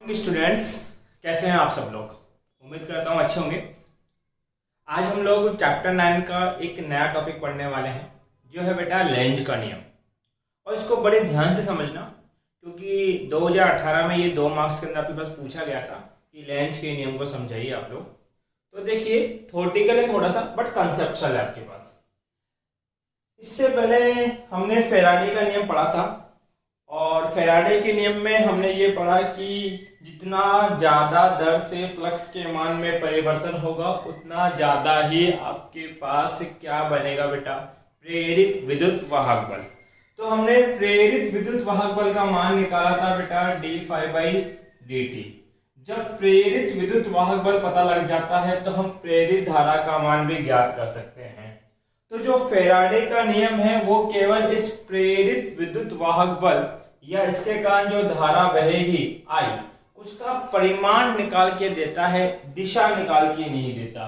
Students, कैसे हैं आप सब लोग। उम्मीद करता हूँ अच्छे होंगे। आज हम लोग चैप्टर 9 का एक नया टॉपिक पढ़ने वाले हैं, जो है बेटा लेंज का नियम। और इसको बड़े ध्यान से समझना, क्योंकि 2018 में ये 2 मार्क्स के अंदर आपके पास पूछा गया था कि लेंज के नियम को समझाइए आप लोग। तो देखिए, थ्योरेटिकल है थोड़ा सा, बट कंसेप्चुअल है आपके पास। इससे पहले हमने फैराडे का नियम पढ़ा था, और फैराडे के नियम में हमने ये पढ़ा कि जितना ज़्यादा दर से फ्लक्स के मान में परिवर्तन होगा, उतना ज़्यादा ही आपके पास क्या बनेगा बेटा, प्रेरित विद्युत वाहक बल। तो हमने प्रेरित विद्युत वाहक बल का मान निकाला था बेटा d∅dt। जब प्रेरित विद्युत वाहक बल पता लग जाता है तो हम प्रेरित धारा का मान भी ज्ञात कर सकते हैं। तो जो फैराडे का नियम है वो केवल इस प्रेरित विद्युत वाहक बल या इसके कारण जो धारा बहेगी I, उसका परिमाण निकाल के देता है, दिशा निकाल के नहीं देता।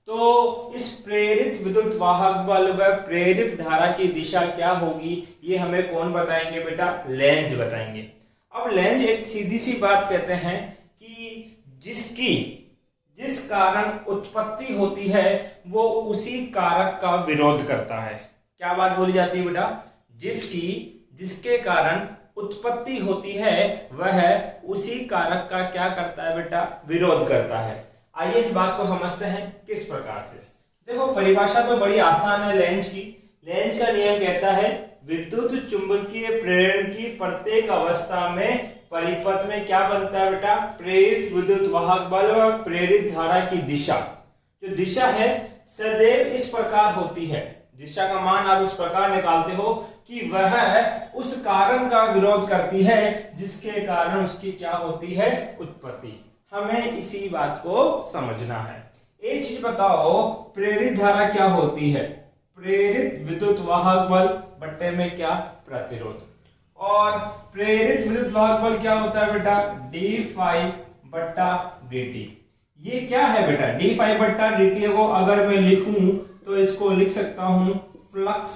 तो इस प्रेरित विद्युत वाहक बल व प्रेरित धारा की दिशा क्या होगी, ये हमें कौन बताएंगे बेटा, लेंज बताएंगे। अब लेंज एक सीधी सी बात कहते हैं कि जिस कारण उत्पत्ति होती है वो उसी कारक का विरोध करता है। क्या बात बोली जाती है बेटा, जिसके कारण उत्पत्ति होती है वह उसी कारक का क्या करता है बेटा, विरोध करता है। आइए इस बात को समझते हैं किस प्रकार से। देखो, परिभाषा तो बड़ी आसान है लेंज की। लेंज का नियम कहता है विद्युत चुंबकीय प्रेरण की प्रत्येक अवस्था में परिपथ में क्या बनता है बेटा, प्रेरित विद्युत वाहक बल और प्रेरित धारा की दिशा। जो दिशा है सदैव इस प्रकार होती है, दिशा का मान आप इस प्रकार निकालते हो कि वह उस कारण का विरोध करती है जिसके कारण उसकी क्या होती है, उत्पत्ति। हमें इसी बात को समझना है। एक चीज बताओ, प्रेरित धारा क्या होती है, प्रेरित विद्युत वाहक बल बट्टे में क्या, प्रतिरोध। और प्रेरित विद्युत वाहक बल क्या होता है बेटा, d∅dt। ये क्या है बेटा, d∅dt को अगर मैं लिखूं तो इसको लिख सकता हूं फ्लक्स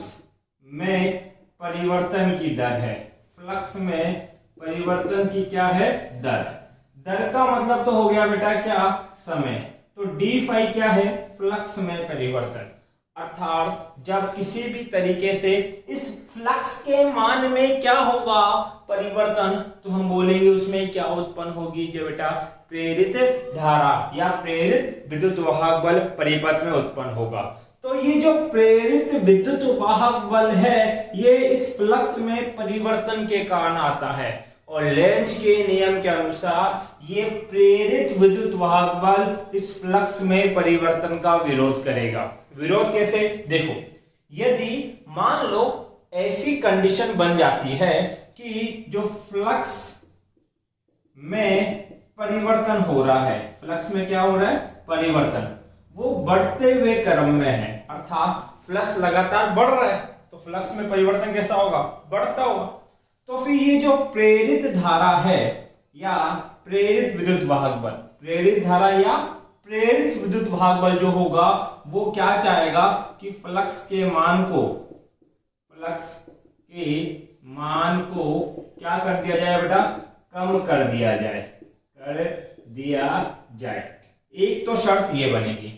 में परिवर्तन की दर है। फ्लक्स में परिवर्तन की क्या है, दर का मतलब तो हो गया बेटा क्या, समय। तो d∅ क्या है, फ्लक्स में परिवर्तन। अर्थात जब किसी भी तरीके से इस फ्लक्स के मान में क्या होगा, परिवर्तन, तो हम बोलेंगे उसमें क्या उत्पन्न होगी, जो बेटा प्रेरित धारा या प्रेरित विद्युत वाहक बल परिपथ में उत्पन्न होगा। तो ये जो प्रेरित विद्युत वाहक बल है ये इस फ्लक्स में परिवर्तन के कारण आता है, और लेंज के नियम के अनुसार ये प्रेरित विद्युत वाहक बल इस फ्लक्स में परिवर्तन का विरोध करेगा। विरोध कैसे, देखो, यदि मान लो ऐसी कंडीशन बन जाती है कि जो फ्लक्स में परिवर्तन हो रहा है, फ्लक्स में क्या हो रहा है, परिवर्तन, वो बढ़ते हुए क्रम में है। अर्थात फ्लक्स लगातार बढ़ रहा है तो फ्लक्स में परिवर्तन कैसा होगा, बढ़ता होगा। तो फिर ये जो प्रेरित धारा है या प्रेरित विद्युत वाहक बल, प्रेरित धारा या प्रेरित विद्युत वाहक बल जो होगा वो क्या चाहेगा कि फ्लक्स के मान को क्या कर दिया जाए बेटा, कम कर दिया जाए। एक तो शर्त ये बनेगी।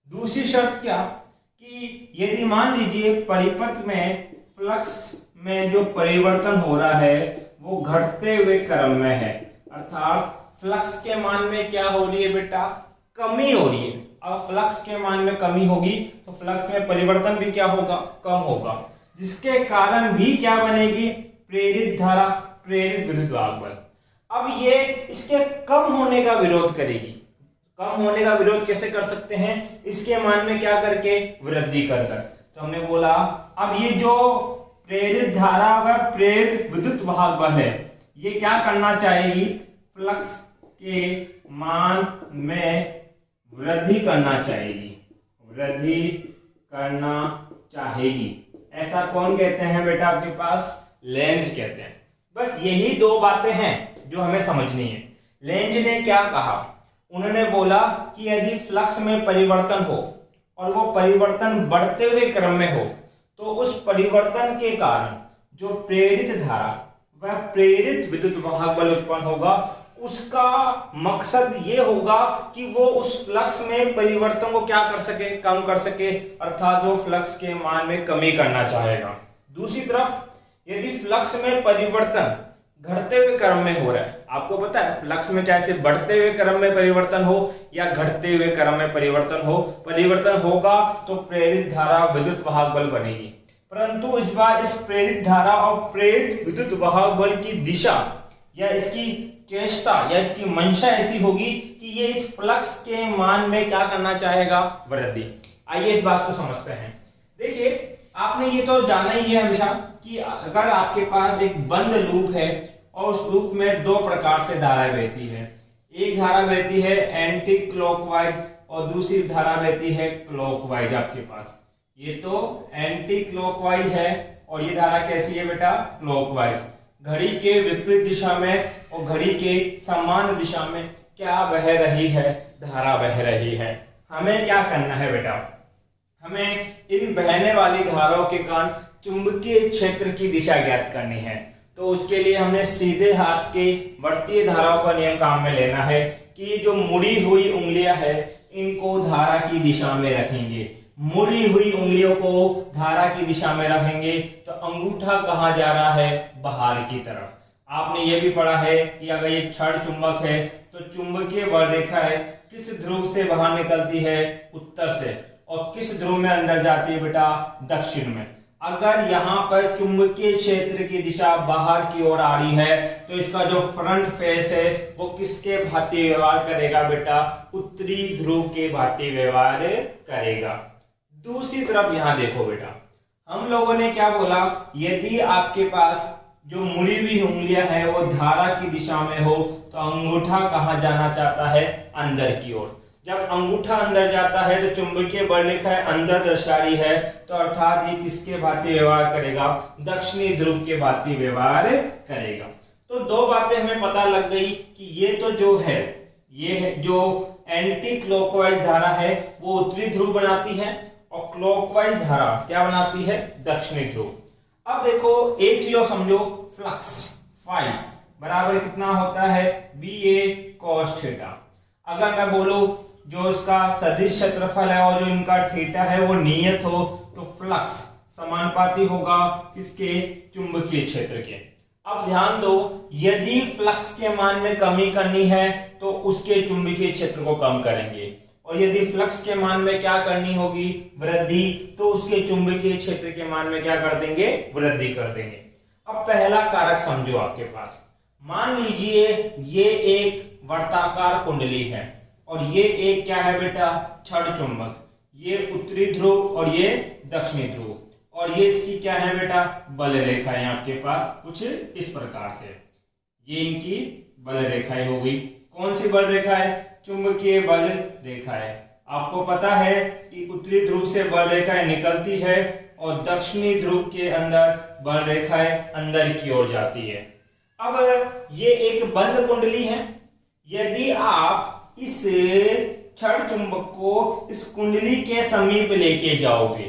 दूसरी शर्त क्या, कि यदि मान लीजिए परिपथ में फ्लक्स में जो परिवर्तन हो रहा है वो घटते हुए क्रम में है, अर्थात फ्लक्स के मान में क्या हो रही है बेटा, कमी हो रही है। अब फ्लक्स के मान में कमी होगी तो फ्लक्स में परिवर्तन भी क्या होगा, कम होगा, जिसके कारण भी क्या बनेगी, प्रेरित धारा, प्रेरित विद्युत वाहक बल। अब ये इसके कम होने का विरोध करेगी। कम होने का विरोध कैसे कर सकते हैं, इसके मान में क्या करके, वृद्धि कर। तो हमने बोला अब ये जो प्रेरित धारा व प्रेरित विद्युत वाहक बल है ये क्या करना चाहेगी, फ्लक्स के मान में वृद्धि करना चाहेगी। ऐसा कौन कहते हैं बेटा, आपके पास लेंज कहते हैं। बस यही 2 बातें हैं जो हमें समझनी है। लेंज ने क्या कहा, उन्होंने बोला कि यदि फ्लक्स में परिवर्तन हो और वो परिवर्तन बढ़ते हुए क्रम में हो तो उस परिवर्तन के कारण जो प्रेरित धारा वह प्रेरित विद्युत वाहक बल उत्पन्न होगा उसका मकसद ये होगा कि वो उस फ्लक्स में परिवर्तन को क्या कर सके, कम कर सके, अर्थात वो फ्लक्स के मान में कमी करना चाहेगा। दूसरी तरफ यदि फ्लक्स में परिवर्तन घटते हुए क्रम में हो रहा है, आपको पता है फ्लक्स में चाहे बढ़ते हुए क्रम में परिवर्तन हो या घटते हुए क्रम में परिवर्तन होगा तो प्रेरित धारा विद्युत वाहक बल बनेगी। परंतु इस बार इस प्रेरित धारा और प्रेरित विद्युत वाहक बल की दिशा या इसकी चेष्टा या इसकी मंशा ऐसी होगी कि ये इस फ्लक्स के मान में क्या करना चाहेगा, वृद्धि। आइए इस बात को समझते हैं। देखिए आपने ये तो जाना ही है हमेशा कि अगर आपके पास एक बंद लूप है और उस लूप में दो प्रकार से धाराएं बहती है, एक धारा बहती है एंटी क्लॉकवाइज और दूसरी धारा बहती है क्लॉकवाइज। आपके पास ये तो एंटी क्लॉकवाइज है और ये धारा कैसी है बेटा, क्लॉकवाइज। घड़ी के विपरीत दिशा में और घड़ी के समान दिशा में क्या बह रही है, धारा बह रही है। हमें क्या करना है बेटा, हमें इन बहने वाली धाराओं के कारण चुंबकीय क्षेत्र की दिशा ज्ञात करनी है। तो उसके लिए हमने सीधे हाथ के वर्तीय धाराओं का नियम काम में लेना है कि जो मुड़ी हुई उंगलियां है इनको धारा की दिशा में रखेंगे। मुड़ी हुई उंगलियों को धारा की दिशा में रखेंगे तो अंगूठा कहाँ जा रहा है, बाहर की तरफ। आपने ये भी पढ़ा है कि अगर ये क्षण चुंबक है तो चुंबकीय बल रेखा है किस ध्रुव से बाहर निकलती है, उत्तर से, और किस ध्रुव में अंदर जाती है बेटा, दक्षिण में। अगर यहाँ पर चुंबकीय क्षेत्र की दिशा बाहर की ओर आ रही है तो इसका जो फ्रंट फेस है वो किसके भांति व्यवहार करेगा बेटा, उत्तरी ध्रुव के भांति व्यवहार करेगा। दूसरी तरफ यहाँ देखो बेटा, हम लोगों ने क्या बोला, यदि आपके पास जो मुड़ी हुई उंगलियां है वो धारा की दिशा में हो तो अंगूठा कहाँ जाना चाहता है, अंदर की ओर। जब अंगूठा अंदर जाता है तो चुंबकीय बल रेखा है अंदर दर्शा रही है, तो अर्थात ये किसके भांति व्यवहार करेगा, दक्षिणी ध्रुव के भांति व्यवहार करेगा। तो दो बातें हमें पता लग गई कि ये तो जो है, ये है जो एंटी क्लॉकवाइज धारा है वो उत्तरी ध्रुव बनाती है और क्लॉकवाइज धारा क्या बनाती है, दक्षिणी ध्रुव। अब देखो एक चीज समझो, फ्लक्स फाई बराबर कितना होता है, BA cos थीटा। अगर मैं बोलूं जो इसका सदिश क्षेत्रफल है और जो इनका थीटा है वो नियत हो तो फ्लक्स समानुपाती होगा किसके, चुंबकीय क्षेत्र के। अब ध्यान दो, यदि फ्लक्स के मान में कमी करनी है तो उसके चुंबकीय क्षेत्र को कम करेंगे, और यदि फ्लक्स के मान में क्या करनी होगी, वृद्धि, तो उसके चुंबकीय क्षेत्र के मान में क्या कर देंगे, वृद्धि कर देंगे। अब पहला कारक समझो आपके पास, मान लीजिए ये एक वर्ताकार कुंडली है और ये एक क्या है बेटा, क्षण चुंबक। ये उत्तरी ध्रुव और ये दक्षिणी ध्रुव, और ये इसकी क्या है बेटा, बल रेखाएं आपके पास कुछ इस प्रकार से। ये इनकी बल रेखाएं हो गई। कौन सी बल रेखा है, चुंबकीय बल रेखा है। आपको पता है कि उत्तरी ध्रुव से बल रेखाएं निकलती है और दक्षिणी ध्रुव के अंदर बल रेखाएं अंदर की ओर जाती है। अब ये एक बंद कुंडली है, यदि आप इस क्षण चुंबक को इस कुंडली के समीप लेके जाओगे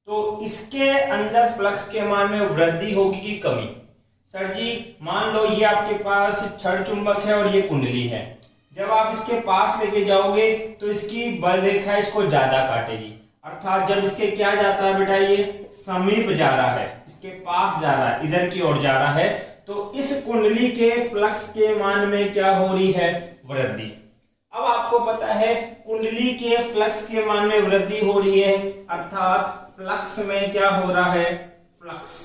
तो इसके अंदर फ्लक्स के मान में वृद्धि होगी कि कमी। सर जी मान लो ये आपके पास क्षण चुंबक है और ये कुंडली है, जब आप इसके पास लेके जाओगे तो इसकी बल रेखा इसको ज्यादा काटेगी, अर्थात जब इसके क्या जाता है बेटा, ये समीप जा रहा है, इसके पास जा रहा है, इधर की ओर जा रहा है, तो इस कुंडली के फ्लक्स के मान में क्या हो रही है, वृद्धि। अब आपको पता है कुंडली के फ्लक्स के मान में वृद्धि हो रही है, अर्थात फ्लक्स में क्या हो रहा है, फ्लक्स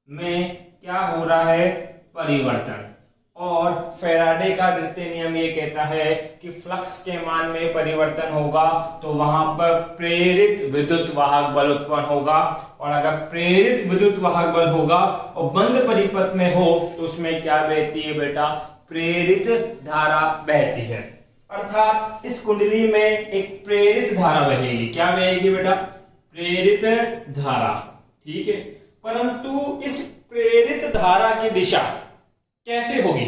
में क्या हो रहा है, परिवर्तन। और फैराडे का द्वितीय नियम ये कहता है कि फ्लक्स के मान में परिवर्तन होगा तो वहां पर प्रेरित विद्युत वाहक बल उत्पन्न होगा, और अगर प्रेरित विद्युत वाहक बल होगा और बंद परिपथ में हो तो उसमें क्या बहती है बेटा, प्रेरित धारा बहती है। अर्थात इस कुंडली में एक प्रेरित धारा बहेगी। क्या बहेगी बेटा, प्रेरित धारा, ठीक है। परंतु इस प्रेरित धारा की दिशा कैसे होगी,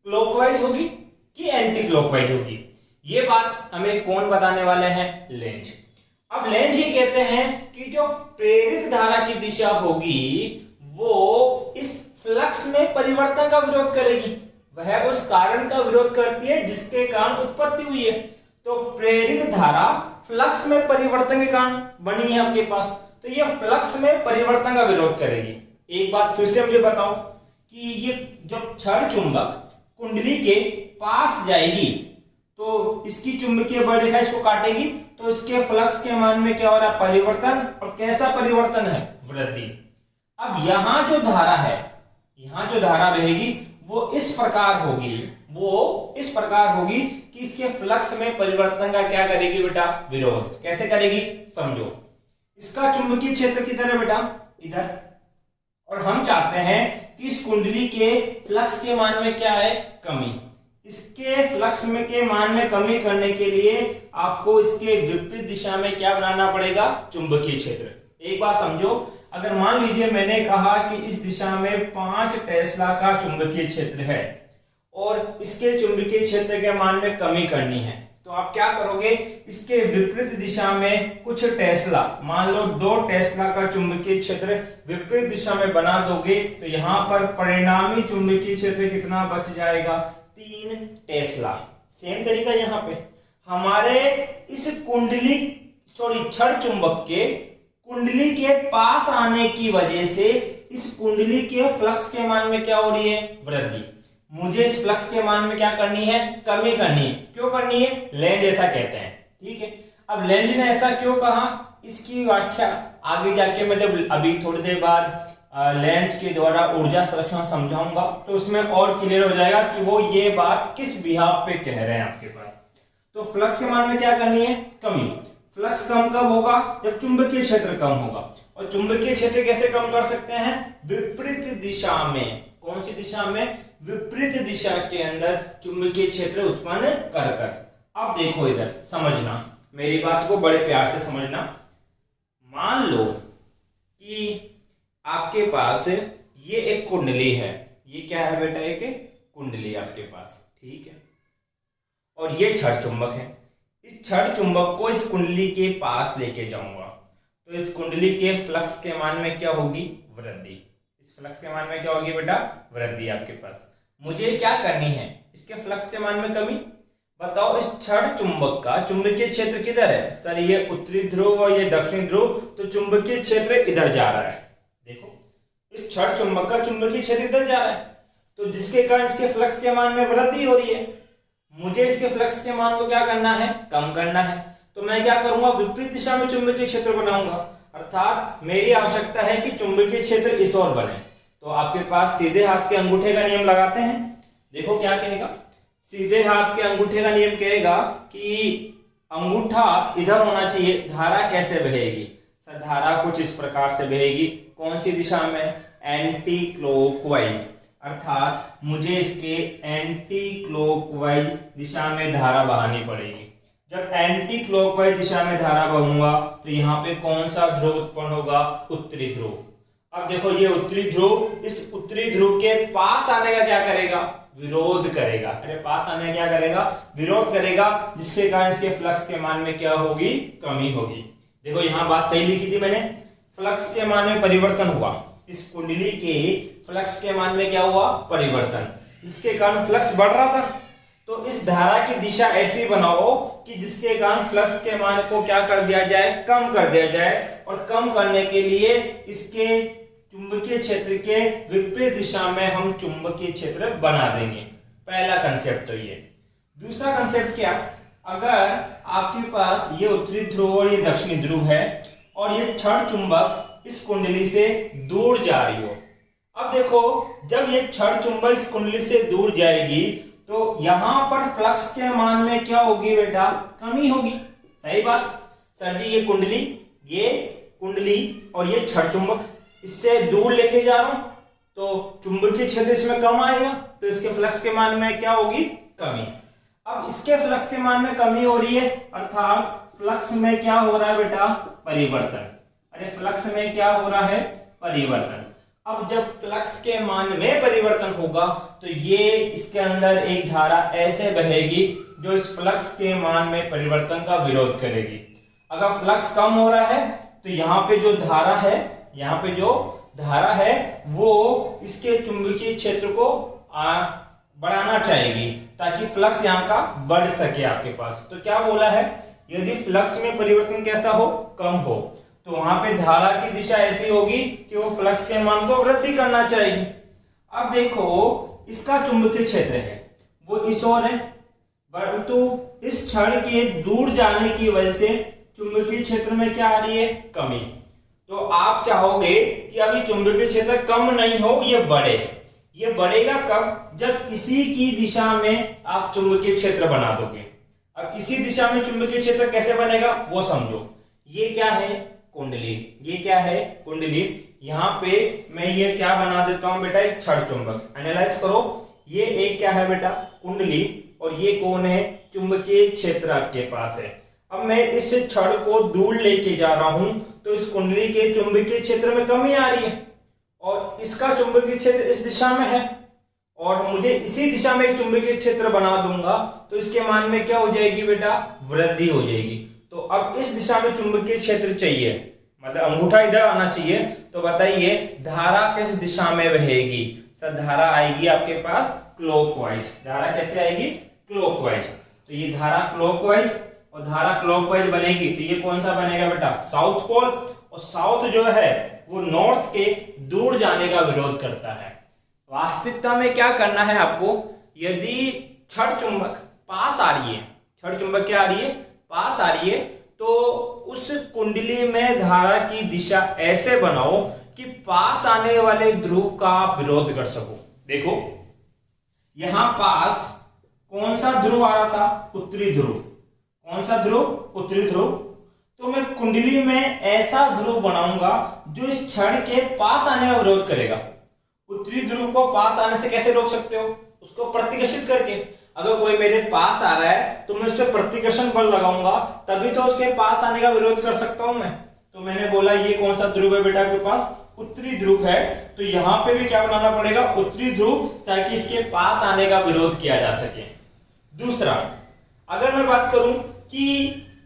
क्लॉकवाइज होगी कि एंटी क्लॉकवाइज होगी, ये बात हमें कौन बताने वाले हैं, लेंज। अब लेंज ये कहते हैं कि जो प्रेरित धारा की दिशा होगी वो इस फ्लक्स में परिवर्तन का विरोध करेगी। वह उस कारण का विरोध करती है जिसके कारण उत्पत्ति हुई है। तो प्रेरित धारा फ्लक्स में परिवर्तन के कारण बनी है आपके पास, तो ये फ्लक्स में परिवर्तन का विरोध करेगी। एक बात फिर से मुझे बताओ कि ये जब क्षण चुंबक कुंडली के पास जाएगी तो इसकी चुंबकीय बल रेखा इसको काटेगी, तो इसके फ्लक्स के मान में क्या हो रहा है? परिवर्तन। और कैसा परिवर्तन है? वृद्धि। अब यहां जो धारा है, यहां जो धारा बहेगी वो इस प्रकार होगी कि इसके फ्लक्स में परिवर्तन का क्या करेगी बेटा? विरोध। कैसे करेगी? समझो, इसका चुंबकीय क्षेत्र किधर है बेटा? इधर। और हम चाहते हैं कि इस कुंडली के फ्लक्स के मान में क्या है? कमी। इसके फ्लक्स में के मान में कमी करने के लिए आपको इसके विपरीत दिशा में क्या बनाना पड़ेगा? चुंबकीय क्षेत्र। एक बात समझो, अगर मान लीजिए मैंने कहा कि इस दिशा में 5 टेस्ला का चुंबकीय क्षेत्र है और इसके चुंबकीय क्षेत्र के मान में कमी करनी है, तो आप क्या करोगे? इसके विपरीत दिशा में कुछ टेस्ला, मान लो 2 टेस्ला का चुंबकीय क्षेत्र विपरीत दिशा में बना दोगे, तो यहां पर परिणामी चुंबकीय क्षेत्र कितना बच जाएगा? 3 टेस्ला। सेम तरीका यहां पे हमारे इस क्षण चुंबक के कुंडली के पास आने की वजह से इस कुंडली के फ्लक्स के मान में क्या हो रही है? वृद्धि। मुझे इस फ्लक्स के मान में क्या करनी है? कमी करनी है। क्यों करनी है? लेंज ऐसा कहते हैं। ठीक है, अब लेंज ने ऐसा क्यों कहा, इसकी व्याख्या आगे जाके मैं जब अभी थोड़ी देर बाद लेंज के द्वारा ऊर्जा संरक्षण समझाऊंगा तो उसमें और क्लियर हो जाएगा कि वो ये बात किस बिहाफ पे कह रहे हैं आपके पास। तो फ्लक्स के मान में क्या करनी है? कमी। फ्लक्स कम कब होगा? जब चुंबकीय क्षेत्र कम होगा। और चुंबकीय क्षेत्र कैसे कम कर सकते हैं? विपरीत दिशा में। कौन सी दिशा में? विपरीत दिशा के अंदर चुंबकीय क्षेत्र उत्पन्न कर कर। अब देखो इधर समझना, मेरी बात को बड़े प्यार से समझना। मान लो कि आपके पास ये एक कुंडली है, ये क्या है बेटा? एक कुंडली आपके पास, ठीक है, और ये क्षण चुंबक है। इस क्षण चुंबक को इस कुंडली के पास लेके जाऊंगा तो इस कुंडली के फ्लक्स के मान में क्या होगी? वृद्धि। इस फ्लक्स के मान में क्या होगी बेटा? वृद्धि आपके पास। मुझे क्या करनी है? इसके फ्लक्स के मान में कमी। बताओ, इस क्षण चुंबक का चुंबकीय क्षेत्र किधर है? सर ये उत्तरी ध्रुव और ये दक्षिणी ध्रुव, तो चुंबकीय क्षेत्र इधर जा रहा है। देखो, इस क्षण चुंबक का चुंबकीय क्षेत्र इधर जा रहा है, तो जिसके कारण इसके फ्लक्स के मान में वृद्धि हो रही है। मुझे इसके फ्लक्स के मान को क्या करना है? कम करना है। तो मैं क्या करूंगा? विपरीत दिशा में चुंबकीय क्षेत्र बनाऊंगा, अर्थात मेरी आवश्यकता है कि चुंबकीय क्षेत्र इस ओर बने। तो आपके पास सीधे हाथ के अंगूठे का नियम लगाते हैं। देखो क्या कहेगा? सीधे हाथ के अंगूठे का नियम कहेगा कि अंगूठा इधर होना चाहिए। धारा कैसे बहेगी? सर धारा कुछ इस प्रकार से बहेगी। कौन सी दिशा में? एंटी क्लॉकवाइज, अर्थात मुझे इसके एंटी क्लॉकवाइज दिशा में धारा बहानी पड़ेगी। जब एंटी क्लॉकवाइज दिशा में धारा बहूंगा तो यहाँ पे कौन सा ध्रुव उत्पन्न होगा? उत्तरी ध्रुव। अब देखो, ये उत्तरी ध्रुव इस उत्तरी ध्रुव के पास आने का क्या करेगा? विरोध करेगा। अरे पास आने का क्या करेगा? विरोध करेगा, जिसके कारण इसके फ्लक्स के मान में क्या होगी? कमी होगी। देखो यहाँ बात सही लिखी थी मैंने, फ्लक्स के मान में परिवर्तन हुआ। इस कुंडली के फ्लक्स के मान में क्या हुआ? परिवर्तन। इसके कारण फ्लक्स बढ़ रहा था, तो इस धारा की दिशा ऐसी बनाओ कि जिसके कारण फ्लक्स के मान को क्या कर दिया जाए? कम कर दिया जाए। और कम करने के लिए इसके चुंबकीय क्षेत्र के विपरीत दिशा में हम चुंबकीय क्षेत्र बना देंगे। पहला कंसेप्ट तो ये। दूसरा कंसेप्ट क्या? अगर आपके पास ये उत्तरी ध्रुव और ये दक्षिणी ध्रुव है और ये क्षण चुंबक इस कुंडली से दूर जा रही हो। अब देखो, जब ये क्षण चुंबक इस कुंडली से दूर जाएगी तो यहां पर फ्लक्स के मान में क्या होगी बेटा? कमी होगी। सही बात। सर जी ये कुंडली और ये क्षण चुंबक इससे दूर लेके जा रहा हूं तो चुंबकीय क्षेत्र इसमें कम आएगा, तो इसके फ्लक्स के मान में क्या होगी? कमी। अब इसके फ्लक्स के मान में कमी हो रही है, अर्थात फ्लक्स में क्या हो रहा है बेटा? परिवर्तन। अरे फ्लक्स में क्या हो रहा है? परिवर्तन। अब जब फ्लक्स के मान में परिवर्तन होगा तो ये इसके अंदर एक धारा ऐसे बहेगी जो इस फ्लक्स के मान में परिवर्तन का विरोध करेगी। अगर फ्लक्स कम हो रहा है तो यहाँ पे जो धारा है वो इसके चुंबकीय क्षेत्र को बढ़ाना चाहेगी ताकि फ्लक्स यहाँ का बढ़ सके आपके पास। तो क्या बोला है, यदि फ्लक्स में परिवर्तन कैसा हो, कम हो, तो वहां पे धारा की दिशा ऐसी होगी कि वो फ्लक्स के मान को वृद्धि करना चाहेगी। अब देखो इसका चुंबकीय क्षेत्र है वो इस ओर है, परंतु इस क्षण के दूर जाने की वजह से चुंबकीय क्षेत्र में क्या आ रही है, कमी। तो आप चाहोगे कि अभी चुंबकीय क्षेत्र कम नहीं हो, ये बढ़े। ये बढ़ेगा कब, जब इसी की दिशा में आप चुंबकीय क्षेत्र बना दोगे। अब इसी दिशा में चुंबकीय क्षेत्र कैसे बनेगा वो समझो। ये क्या है, कुंडली। ये क्या है, कुंडली। यहाँ पे मैं ये क्या बना देता हूं बेटा, एक छड़ चुंबक। एनालाइज करो, ये एक क्या है बेटा, कुंडली, और ये कौन है, चुंबकीय क्षेत्र आपके पास है। अब मैं इस छड़ को दूर लेके जा रहा हूं तो इस कुंडली के चुंबकीय क्षेत्र में कमी आ रही है और इसका चुंबकीय क्षेत्र इस दिशा में है और मुझे इसी दिशा में एक चुंबकीय क्षेत्र बना दूंगा तो इसके मान में क्या हो जाएगी बेटा, वृद्धि हो जाएगी। तो अब इस दिशा में चुंबकीय क्षेत्र चाहिए, मतलब अंगूठा इधर आना चाहिए। तो बताइए धारा किस दिशा में बहेगी, सर धारा आएगी आपके पास क्लॉकवाइज। धारा कैसे आएगी, क्लॉकवाइज। तो ये धारा क्लॉकवाइज और धारा क्लॉकवाइज बनेगी तो ये कौन सा बनेगा बेटा, साउथ पोल। और साउथ जो है वो नॉर्थ के दूर जाने का विरोध करता है। वास्तविकता में क्या करना है आपको, यदि छड़ चुंबक पास आ रही है, छड़ चुंबक क्या आ रही है, पास आ रही है, तो उस कुंडली में धारा की दिशा ऐसे बनाओ कि पास आने वाले ध्रुव का आप विरोध कर सको। देखो यहां पास कौन सा ध्रुव आ रहा था, उत्तरी ध्रुव। कौन सा ध्रुव, उत्तरी ध्रुव। तो मैं कुंडली में ऐसा ध्रुव बनाऊंगा जो इस क्षण के पास आने का विरोध करेगा। उत्तरी ध्रुव को पास आने से कैसे रोक सकते हो, उसको प्रतिकर्षित करके। अगर कोई मेरे पास आ रहा है तो मैं उस पर प्रतिकर्षण बल लगाऊंगा, तभी तो उसके पास आने का विरोध कर सकता हूं मैं। तो मैंने बोला ये कौन सा ध्रुव है बेटा आपके पास, उत्तरी ध्रुव है। तो यहां पे भी क्या बनाना पड़ेगा, उत्तरी ध्रुव, ताकि इसके पास आने का विरोध किया जा सके। दूसरा, अगर मैं बात करूं कि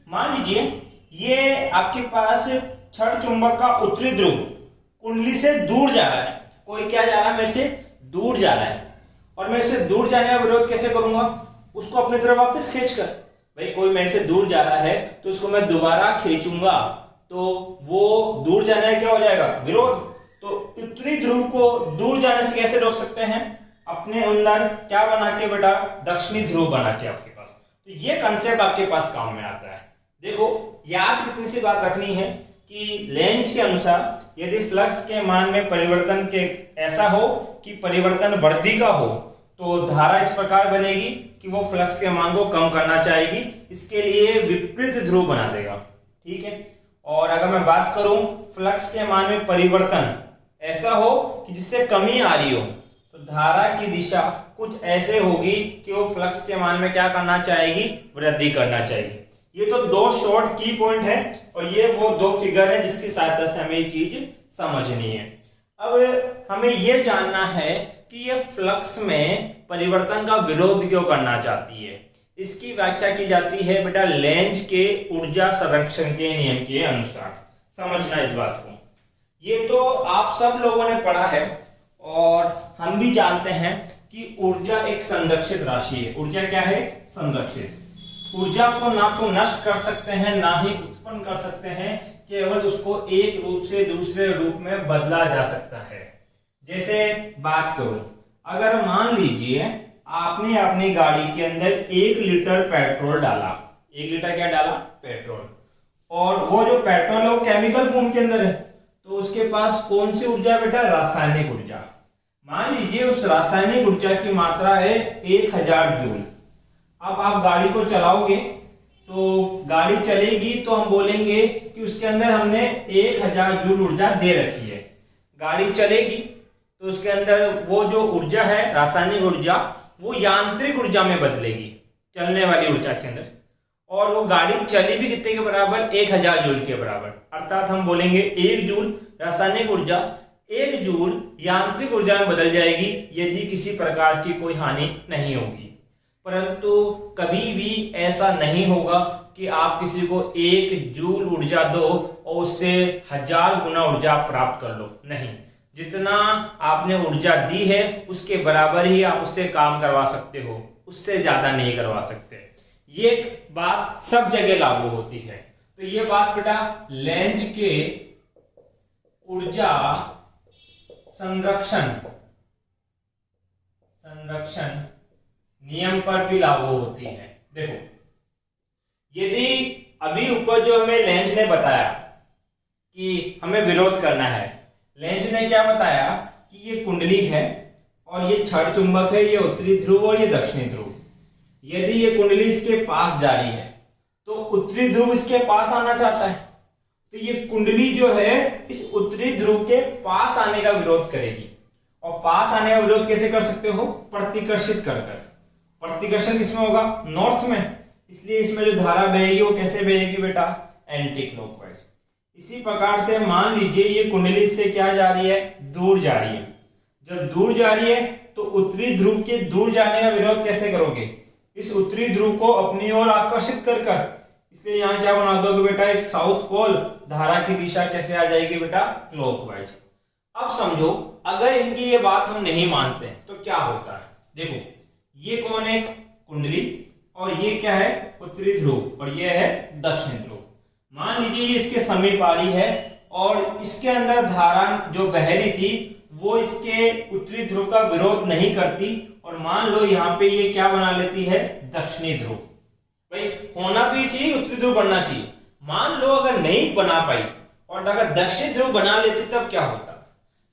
मान लीजिए ये आपके पास छड़ चुंबक का उत्तरी ध्रुव कुंडली से दूर जा रहा है, कोई क्या जा रहा है, मेरे से दूर जा रहा है, और मैं इससे दूर जाने का विरोध कैसे करूंगा, उसको अपनी तरफ वापस खींचकर। भाई कोई मेरे से दूर जा रहा है तो उसको मैं दोबारा खींचूंगा तो वो दूर जाने का क्या हो जाएगा, विरोध। तो उत्तरी ध्रुव को दूर जाने से कैसे रोक सकते हैं, अपने अंदर क्या बना के बेटा, दक्षिणी ध्रुव बना के आपके पास। तो ये कंसेप्ट आपके पास काम में आता है। देखो याद कितनी सी बात रखनी है कि लेंज के अनुसार यदि फ्लक्स के मान में परिवर्तन के ऐसा हो कि परिवर्तन वृद्धि का हो तो धारा इस प्रकार बनेगी कि वो फ्लक्स के मान को कम करना चाहेगी, इसके लिए विपरीत ध्रुव बना देगा। ठीक है। और अगर मैं बात करूं फ्लक्स के मान में परिवर्तन ऐसा हो कि जिससे कमी आ रही हो तो धारा की दिशा कुछ ऐसे होगी कि वो फ्लक्स के मान में क्या करना चाहेगी, वृद्धि करना चाहेगी। ये तो दो शॉर्ट की पॉइंट है और ये वो दो फिगर है जिसकी सहायता से हमें ये चीज समझनी है। अब हमें ये जानना है कि ये फ्लक्स में परिवर्तन का विरोध क्यों करना चाहती है। इसकी व्याख्या की जाती है बेटा लेंज के ऊर्जा संरक्षण के नियम के अनुसार। समझना इस बात को, ये तो आप सब लोगों ने पढ़ा है और हम भी जानते हैं कि ऊर्जा एक संरक्षित राशि है। ऊर्जा क्या है, संरक्षित। ऊर्जा को ना तो नष्ट कर सकते हैं ना ही उत्पन्न कर सकते हैं, केवल उसको एक रूप से दूसरे रूप में बदला जा सकता है। जैसे बात करूं, अगर मान लीजिए आपने अपनी गाड़ी के अंदर 1 लीटर पेट्रोल डाला, 1 लीटर क्या डाला, पेट्रोल, और वो जो पेट्रोल है वो केमिकल फॉर्म के अंदर है, तो उसके पास कौन सी ऊर्जा है बेटा, रासायनिक ऊर्जा। मान लीजिए उस रासायनिक ऊर्जा की मात्रा है 1000 जूल। अब आप गाड़ी को चलाओगे तो गाड़ी चलेगी तो हम बोलेंगे कि उसके अंदर हमने 1000 जूल ऊर्जा दे रखी है। गाड़ी चलेगी तो उसके अंदर वो जो ऊर्जा है रासायनिक ऊर्जा वो यांत्रिक ऊर्जा में बदलेगी, चलने वाली ऊर्जा के अंदर, और वो गाड़ी चली भी कितने के बराबर, 1000 जूल के बराबर। अर्थात हम बोलेंगे 1 जूल रासायनिक ऊर्जा 1 जूल यांत्रिक ऊर्जा में बदल जाएगी यदि किसी प्रकार की कोई हानि नहीं होगी। परंतु कभी भी ऐसा नहीं होगा कि आप किसी को 1 जूल ऊर्जा दो और उससे 1000 गुना ऊर्जा प्राप्त कर लो, नहीं। जितना आपने ऊर्जा दी है उसके बराबर ही आप उससे काम करवा सकते हो, उससे ज्यादा नहीं करवा सकते। ये बात सब जगह लागू होती है। तो ये बात बेटा लेंज के ऊर्जा संरक्षण नियम पर भी लागू होती है। देखो, यदि अभी ऊपर जो हमें लेंज ने बताया कि हमें विरोध करना है, लेंज ने क्या बताया कि ये कुंडली है और ये क्षण चुंबक है, ये उत्तरी ध्रुव और ये दक्षिणी ध्रुव। यदि ये कुंडली इसके पास जा रही है तो उत्तरी ध्रुव इसके पास आना चाहता है, तो ये कुंडली जो है इस उत्तरी ध्रुव के पास आने का विरोध करेगी। और पास आने का विरोध कैसे कर सकते हो? प्रतिकर्षित कर कर। प्रतिकर्षण किसमें होगा? नॉर्थ में। इसलिए इसमें जो धारा बहेगी वो कैसे बहेगी बेटा? Anti clockwise. इसी प्रकार से मान लीजिए ये कुंडली से क्या जा रही है? दूर जा रही है। जब दूर जा रही है तो उत्तरी ध्रुव के दूर जाने का विरोध कैसे करोगे? इस उत्तरी ध्रुव को अपनी ओर आकर्षित कर कर। इसलिए यहाँ क्या बना दोगे बेटा? एक साउथ पोल। धारा की दिशा कैसे आ जाएगी बेटा? क्लॉकवाइज। अब समझो, अगर इनकी ये बात हम नहीं मानते हैं तो क्या होता है? देखो, ये कौन है? कुंडली। और ये क्या है? उत्तरी ध्रुव। और ये है दक्षिणी ध्रुव। मान लीजिए ये इसके समीप आ रही है और इसके अंदर धारा जो बह रही थी वो इसके उत्तरी ध्रुव का विरोध नहीं करती, और मान लो यहाँ पे ये क्या बना लेती है? दक्षिणी ध्रुव। भाई होना तो ये चाहिए, उत्तरी ध्रुव बनना चाहिए। मान लो अगर नहीं बना पाई और अगर दक्षिणी ध्रुव बना लेती तब क्या होता?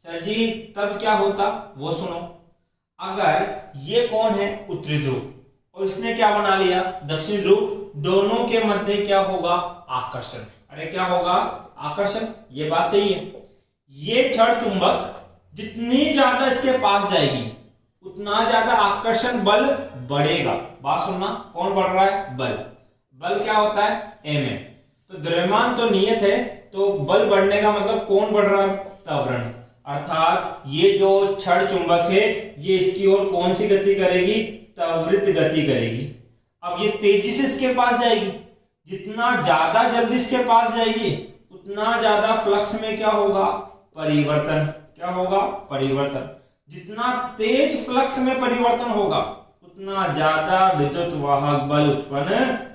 सर जी तब क्या होता वो सुनो। अगर ये कौन है? उत्तरी ध्रुव, और इसने क्या बना लिया? दक्षिणी ध्रुव। दोनों के मध्य क्या होगा? आकर्षण। अरे क्या होगा? आकर्षण। ये बात सही है। ये क्षण चुंबक जितनी ज्यादा इसके पास जाएगी उतना ज्यादा आकर्षण बल बढ़ेगा। बात सुनना, कौन बढ़ रहा है? बल। बल क्या होता है? m है। तो द्रव्यमान तो नियत है, तो बल बढ़ने का मतलब कौन बढ़ रहा है? त्वरण। अर्थात ये जो क्षण चुंबक है ये इसकी ओर कौन सी गति करेगी? त्वरित गति करेगी। अब ये तेजी से इसके पास जाएगी। जितना ज्यादा जल्दी इसके पास जाएगी उतना ज्यादा फ्लक्स में क्या होगा? परिवर्तन। क्या होगा? परिवर्तन। जितना तेज फ्लक्स में परिवर्तन होगा उतना ज्यादा विद्युत वाहक बल उत्पन्न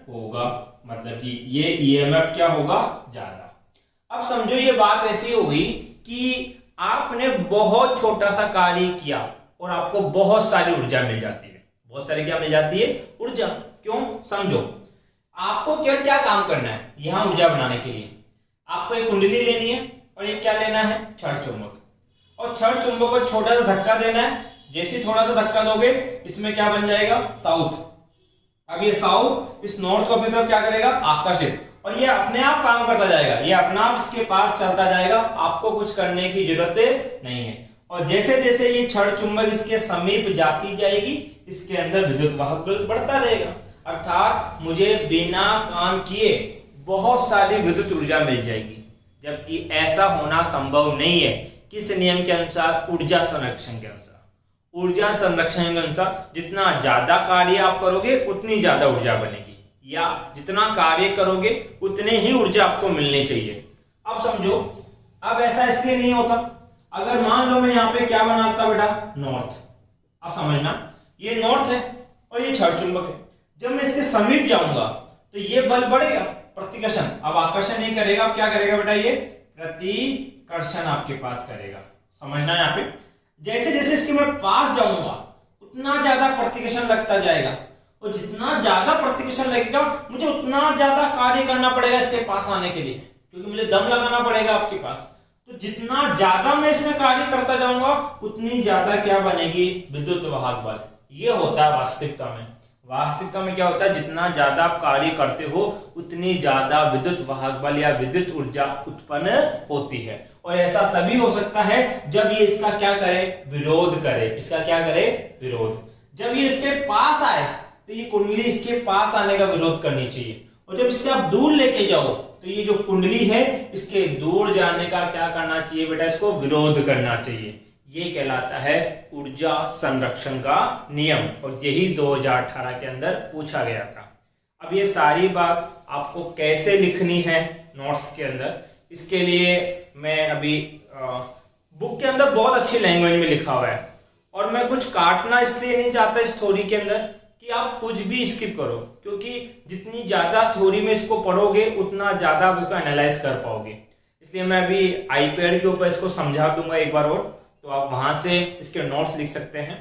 होगा। मतलब कि ये ईएमएफ क्या होगा? ज्यादा। अब समझो ये बात ऐसी हो गई कि आपने बहुत छोटा सा कार्य किया और आपको बहुत सारी ऊर्जा मिल जाती है। बहुत सारी क्या मिल जाती है? ऊर्जा। क्यों? समझो, आपको केवल क्या काम करना है यहां ऊर्जा बनाने के लिए? आपको एक कुंडली लेनी है और एक क्या लेना है? क्षण चुंबक। और क्षण चुंबक को छोटा सा धक्का देना है। जैसे थोड़ा सा धक्का दोगे इसमें क्या बन जाएगा? साउथ। अब ये साउथ इस नॉर्थ को अपनी तरफ क्या करेगा? आकर्षित। और ये अपने आप काम करता जाएगा, ये अपना आप इसके पास चलता जाएगा, आपको कुछ करने की जरूरत नहीं है। और जैसे जैसे ये क्षण चुंबक इसके समीप जाती जाएगी इसके अंदर विद्युत वाहक बल बढ़ता रहेगा। अर्थात मुझे बिना काम किए बहुत सारी विद्युत ऊर्जा मिल जाएगी, जबकि ऐसा होना संभव नहीं है। किस नियम के अनुसार? ऊर्जा संरक्षण के अनुसार। ऊर्जा संरक्षण के अनुसार जितना ज्यादा कार्य आप करोगे उतनी ज्यादा ऊर्जा बनेगी, या जितना कार्य करोगे उतने ही ऊर्जा आपको मिलनी चाहिए। अब समझो, अब ऐसा इसलिए नहीं होता। अगर मान लो मैं यहाँ पे क्या बनाता बेटा? नॉर्थ। अब समझना, ये नॉर्थ है और ये क्षण चुंबक है। जब मैं इसके समीप जाऊंगा तो ये बल बढ़ेगा, प्रतिकर्षण। अब आकर्षण नहीं करेगा, अब क्या करेगा बेटा? ये प्रतिकर्षण आपके पास करेगा। समझना यहाँ पे, जैसे जैसे इसके मैं पास जाऊंगा उतना ज्यादा प्रतिकर्षण लगता जाएगा, और जितना ज्यादा प्रतिकर्षण लगेगा मुझे उतना ज्यादा कार्य करना पड़ेगा इसके पास आने के लिए, क्योंकि मुझे दम लगाना पड़ेगा आपके पास। तो जितना ज्यादा मैं इसमें कार्य करता जाऊंगा उतनी ज्यादा क्या बनेगी? विद्युत वाहक बल। ये होता है वास्तविकता में। वास्तविकता में क्या होता है? जितना ज्यादा आप कार्य करते हो उतनी ज्यादा विद्युत वाहक बल या विद्युत ऊर्जा उत्पन्न होती है। और ऐसा तभी हो सकता है जब ये इसका क्या करे? विरोध करे। इसका क्या करे? विरोध। जब ये इसके पास आए तो ये कुंडली इसके पास आने का विरोध करनी चाहिए, और जब इससे आप दूर लेके जाओ तो ये जो कुंडली है इसके दूर जाने का क्या करना चाहिए बेटा? इसको विरोध करना चाहिए। ये कहलाता है ऊर्जा संरक्षण का नियम, और यही 2018 के अंदर पूछा गया था। अब ये सारी बात आपको कैसे लिखनी है नोट्स के अंदर, इसके लिए मैं अभी बुक के अंदर बहुत अच्छी लैंग्वेज में लिखा हुआ है, और मैं कुछ काटना इसलिए नहीं चाहता इस थ्योरी के अंदर कि आप कुछ भी स्किप करो, क्योंकि जितनी ज़्यादा थ्योरी में इसको पढ़ोगे उतना ज़्यादा आप इसको एनालाइज कर पाओगे। इसलिए मैं अभी आईपैड के ऊपर इसको समझा दूंगा एक बार और, तो आप वहाँ से इसके नोट्स लिख सकते हैं।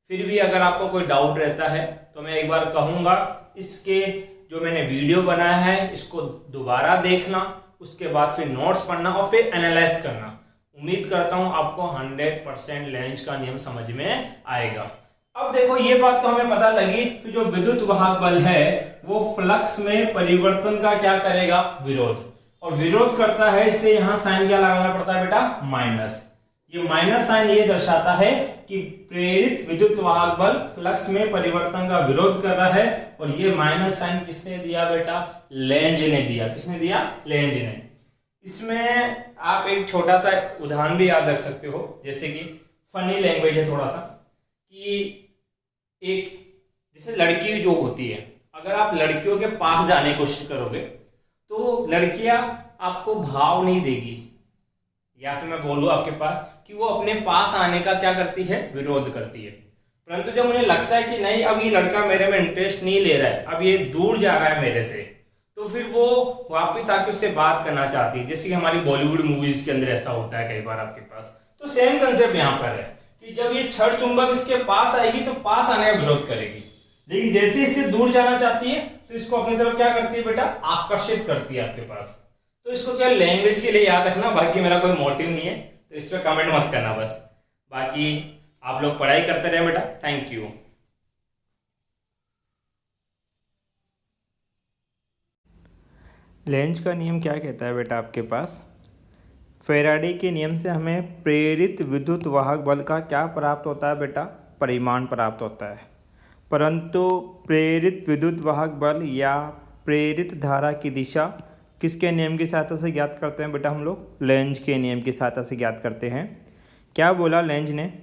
फिर भी अगर आपको कोई डाउट रहता है तो मैं एक बार कहूँगा, इसके जो मैंने वीडियो बनाया है इसको दोबारा देखना, उसके बाद फिर नोट्स पढ़ना और फिर एनालाइज करना। उम्मीद करता हूँ आपको 100% लेंज का नियम समझ में आएगा। अब देखो, ये बात तो हमें पता लगी कि जो विद्युत वाहक बल है वो फ्लक्स में परिवर्तन का क्या करेगा, विरोध, और विरोध करता है, इसलिए यहाँ साइन क्या लगाना पड़ता है बेटा, माइनस। ये माइनस साइन ये दर्शाता है कि प्रेरित विद्युत वाहक बल फ्लक्स में परिवर्तन का विरोध कर रहा है, और ये माइनस साइन किसने दिया बेटा, लेंज ने दिया। किसने दिया, लेंज ने। इसमें आप एक छोटा सा उदाहरण भी याद रख सकते हो, जैसे कि फनी लैंग्वेज है थोड़ा सा, कि एक जैसे लड़की जो होती है, अगर आप लड़कियों के पास जाने की कोशिश करोगे तो लड़कियां आपको भाव नहीं देगी, या फिर मैं बोलूँ आपके पास कि वो अपने पास आने का क्या करती है, विरोध करती है। परंतु जब उन्हें लगता है कि नहीं, अब ये लड़का मेरे में इंटरेस्ट नहीं ले रहा है, अब ये दूर जा रहा है मेरे से, तो फिर वो वापस आके उससे बात करना चाहती है। जैसे कि हमारी बॉलीवुड मूवीज के अंदर ऐसा होता है कई बार आपके पास। तो सेम कंसेप्ट यहाँ पर है कि जब ये क्षण चुंबक इसके पास आएगी तो पास आने का विरोध करेगी, लेकिन जैसे इससे दूर जाना चाहती है तो इसको अपनी तरफ क्या करती है बेटा, आकर्षित करती है आपके पास। तो इसको क्या लैंग्वेज के लिए याद रखना, बाकी मेरा कोई मोटिव नहीं है, तो इस पर कमेंट मत करना बस। बाकी आप लोग पढ़ाई करते रहे बेटा। Thank you. लेंज का नियम क्या कहता है बेटा आपके पास, फैराडे के नियम से हमें प्रेरित विद्युत वाहक बल का क्या प्राप्त होता है बेटा, परिमाण प्राप्त होता है। परंतु प्रेरित विद्युत वाहक बल या प्रेरित धारा की दिशा किसके नियम की सहायता से ज्ञात करते हैं बेटा, हम लोग लेंज के नियम की सहायता से ज्ञात करते हैं। क्या बोला लेंज ने,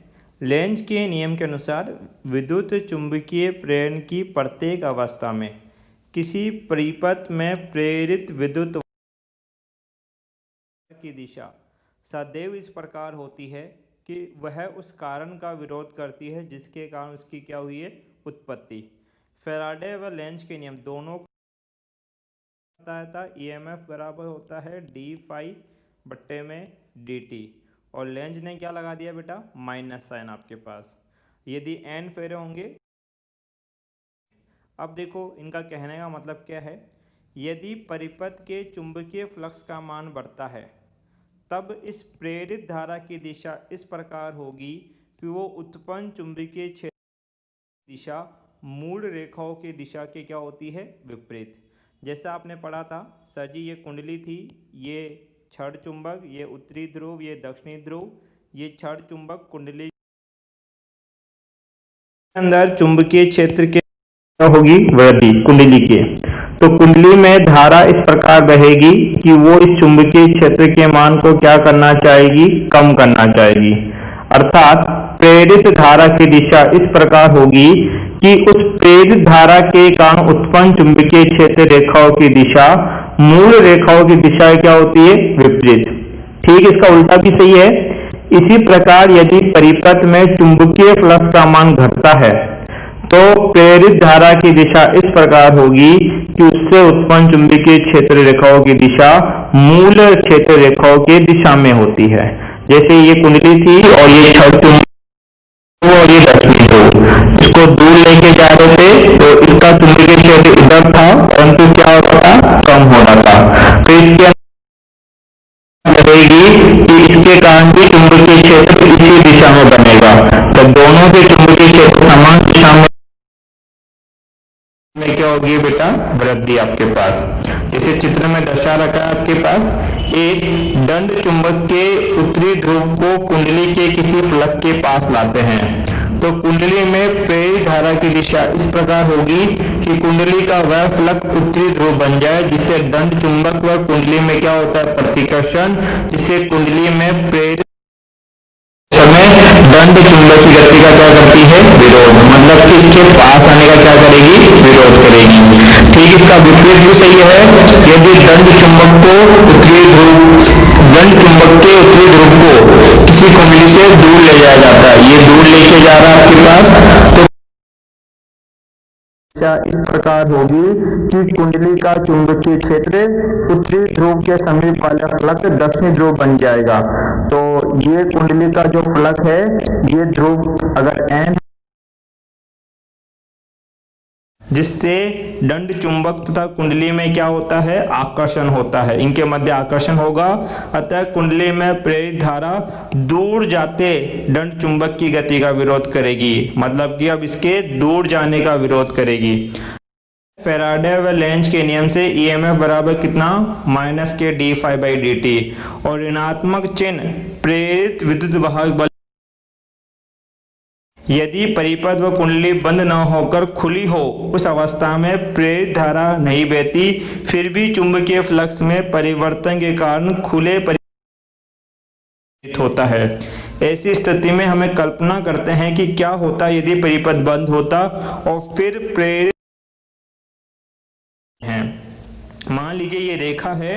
लेंज के नियम के अनुसार विद्युत चुंबकीय प्रेरण की प्रत्येक अवस्था में किसी परिपथ में प्रेरित विद्युत की दिशा सदैव इस प्रकार होती है कि वह उस कारण का विरोध करती है जिसके कारण उसकी क्या हुई है, उत्पत्ति। फैराडे व लेंज के नियम दोनों था ईएमएफ बराबर होता है डी फाई बट्टे में dt, और लेंज ने क्या लगा दिया बेटा, माइनस साइन आपके पास, यदि n फेरे होंगे। अब देखो इनका कहने का मतलब क्या है, यदि परिपथ के चुंबकीय फ्लक्स का मान बढ़ता है तब इस प्रेरित धारा की दिशा इस प्रकार होगी कि वो उत्पन्न चुंबकीय क्षेत्र की दिशा मूल रेखाओं की दिशा के क्या होती है, विपरीत। जैसा आपने पढ़ा था सर जी, ये कुंडली थी, ये क्षण चुंबक, ये उत्तरी ध्रुव, ये दक्षिणी ध्रुव, ये क्षण चुंबक कुंडली अंदर चुंबकीय क्षेत्र के होगी वृद्धि कुंडली के, तो कुंडली में धारा इस प्रकार बहेगी कि वो इस चुंबकीय क्षेत्र के मान को क्या करना चाहेगी, कम करना चाहेगी। अर्थात प्रेरित धारा की दिशा इस प्रकार होगी कि उस प्रेरित धारा के कारण उत्पन्न चुंबकीय क्षेत्र रेखाओं की दिशा मूल रेखाओं की दिशा क्या होती है, विपरीत। ठीक, इसका उल्टा भी सही है। इसी प्रकार यदि परिपथ में चुंबकीय फ्लक्स का मान घटता है तो प्रेरित धारा की दिशा इस प्रकार होगी कि उससे उत्पन्न चुंबकीय क्षेत्र रेखाओं की दिशा मूल क्षेत्र रेखाओं की दिशा में होती है। जैसे ये कुंडली थी और ये क्षण चुंबक और ये दक्षिणी ध्रुव, इसको दूर लेके जा रहे थे तो इसका चुंबकीय क्षेत्र इधर था, परंतु क्या होता था, कम होना था। तो इसके रहेगी कि इसके कारण भी चुंबकीय क्षेत्र इसी दिशा में बनेगा, तो दोनों के चुंबकीय क्षेत्र समान दिशा में क्या होगी बेटा, वृद्धि आपके पास। जैसे चित्र में दर्शा रखा है आपके पास, एक दंड चुंबक के उत्तरी ध्रुव को कुंडली के किसी फ्लक के पास लाते हैं तो कुंडली में प्रेरित धारा की दिशा इस प्रकार होगी कि कुंडली का वह फ्लक उत्तरी ध्रुव बन जाए, जिससे दंड चुंबक व कुंडली में क्या होता है, प्रतिकर्षण, जिससे कुंडली में प्रेरित दंड चुंबक की गति का क्या करती है, विरोध, मतलब कि इसके पास आने का क्या करेगी, विरोध करेगी। ठीक, इसका विपरीत भी सही है। यदि दंड चुंबक को उत्तरी ध्रुव दंड चुंबक के उत्तरी ध्रुव को किसी कुंडली से दूर ले जाया जाता है। ये दूर लेके जा रहा है आपके पास, तो इस प्रकार होगी कि कुंडली का चुंबकीय क्षेत्र उत्तरी ध्रुव के समीप वाला फ्लक्स दक्षिणी ध्रुव बन जाएगा। तो ये कुंडली का जो फ्लक्स है, ये ध्रुव अगर n, जिससे दंड चुंबक तथा कुंडली में क्या होता है, आकर्षण होता है, इनके मध्य आकर्षण होगा। अतः कुंडली में प्रेरित धारा दूर जाते दंड चुंबक की गति का विरोध करेगी, मतलब कि अब इसके दूर जाने का विरोध करेगी। फैराडे व लेंज के नियम से ईएमएफ बराबर कितना, माइनस के d phi by d t, और ऋणात्मक चिन्ह प्रेरित विद्युत वाहक बल यदि परिपथ व कुंडली बंद न होकर खुली हो, उस अवस्था में प्रेरित धारा नहीं बहती, फिर भी चुंबकीय फ्लक्स में परिवर्तन के कारण खुले परिपथ होता है। ऐसी स्थिति में हमें कल्पना करते हैं कि क्या होता यदि परिपथ बंद होता और फिर प्रेरित है। मान लीजिए ये रेखा है,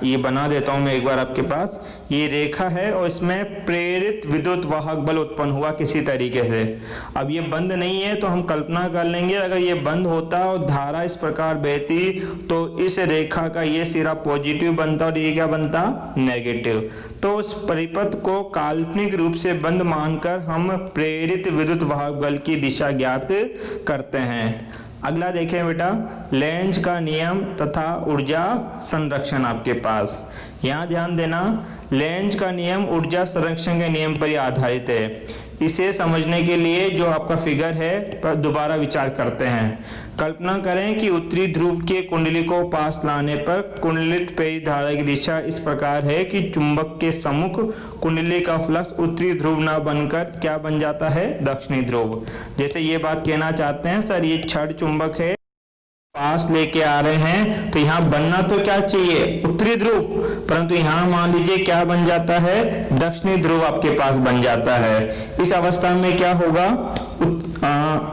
ये बना देता हूं मैं एक बार आपके पास, ये रेखा है और इसमें प्रेरित विद्युत वाहक बल उत्पन्न हुआ किसी तरीके से। अब ये बंद नहीं है तो हम कल्पना कर लेंगे अगर ये बंद होता और धारा इस प्रकार बहती तो इस रेखा का ये सिरा पॉजिटिव बनता और ये क्या बनता, नेगेटिव। तो उस परिपथ को काल्पनिक रूप से बंद मानकर हम प्रेरित विद्युत वाहक बल की दिशा ज्ञात करते हैं। अगला देखें बेटा, लेंज का नियम तथा ऊर्जा संरक्षण आपके पास। यहाँ ध्यान देना, लेंज का नियम ऊर्जा संरक्षण के नियम पर ही आधारित है। इसे समझने के लिए जो आपका फिगर है पर दोबारा विचार करते हैं। कल्पना करें कि उत्तरी ध्रुव के कुंडली को पास लाने पर कुंडलित प्रेरित धारा की दिशा इस प्रकार है कि चुंबक के सम्मुख कुंडली का फ्लक्स उत्तरी ध्रुव न बनकर क्या बन जाता है, दक्षिणी ध्रुव। जैसे ये बात कहना चाहते हैं सर ये छड़ चुंबक है, पास लेके आ रहे हैं तो यहाँ बनना तो क्या चाहिए, उत्तरी ध्रुव, परंतु यहाँ मान लीजिए क्या बन जाता है, दक्षिणी ध्रुव आपके पास बन जाता है। इस अवस्था में क्या होगा,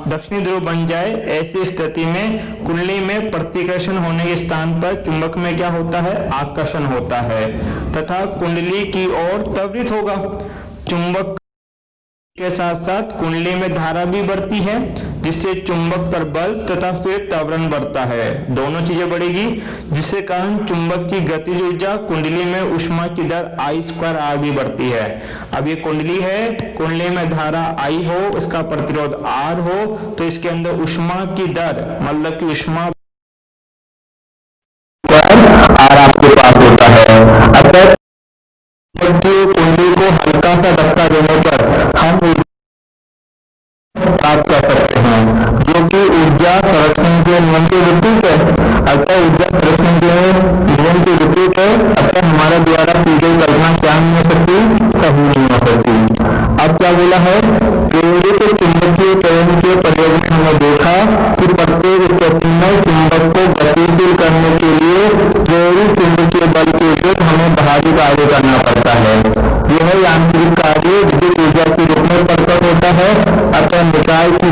दक्षिणी ध्रुव बन जाए। ऐसी स्थिति में कुंडली में प्रतिकर्षण होने के स्थान पर चुंबक में क्या होता है, आकर्षण होता है तथा कुंडली की ओर त्वरित होगा। चुंबक के साथ साथ कुंडली में धारा भी बढ़ती है जिससे चुंबक पर बल तथा फिर त्वरण बढ़ता है, दोनों चीजें बढ़ेगी, जिससे कारण चुंबक की गतिज ऊर्जा कुंडली में ऊष्मा की दर I स्क्वायर R भी बढ़ती है। अब ये कुंडली है, कुंडली में धारा I हो, इसका प्रतिरोध R हो, तो इसके अंदर ऊष्मा की दर मतलब कि ऊष्मा R आपके पास होता है। अतः कुंडली को हल्का सा धक्का देने पर हम प्राप्त कर सकते हैं जो कि ऊर्जा संरक्षण के नियम के विपरीत है। अतः ऊर्जा संरक्षण के नियम के विपरीत है, अतः हमारे द्वारा की गई कल्पना क्या नहीं हो सकती, सही नहीं हो सकती। अब क्या बोला है, प्रेरित चुंबकीय त्वरण के प्रयोग में हमने देखा कि प्रत्येक स्थिति में चुंबक को गतिशील करने के लिए प्रेरित चुंबकीय बल के विरुद्ध हमें बाहरी कार्य करना पड़ता है। यह यांत्रिक कार्य विद्युत ऊर्जा के रूप में प्रकट होता है। अतः निकाय की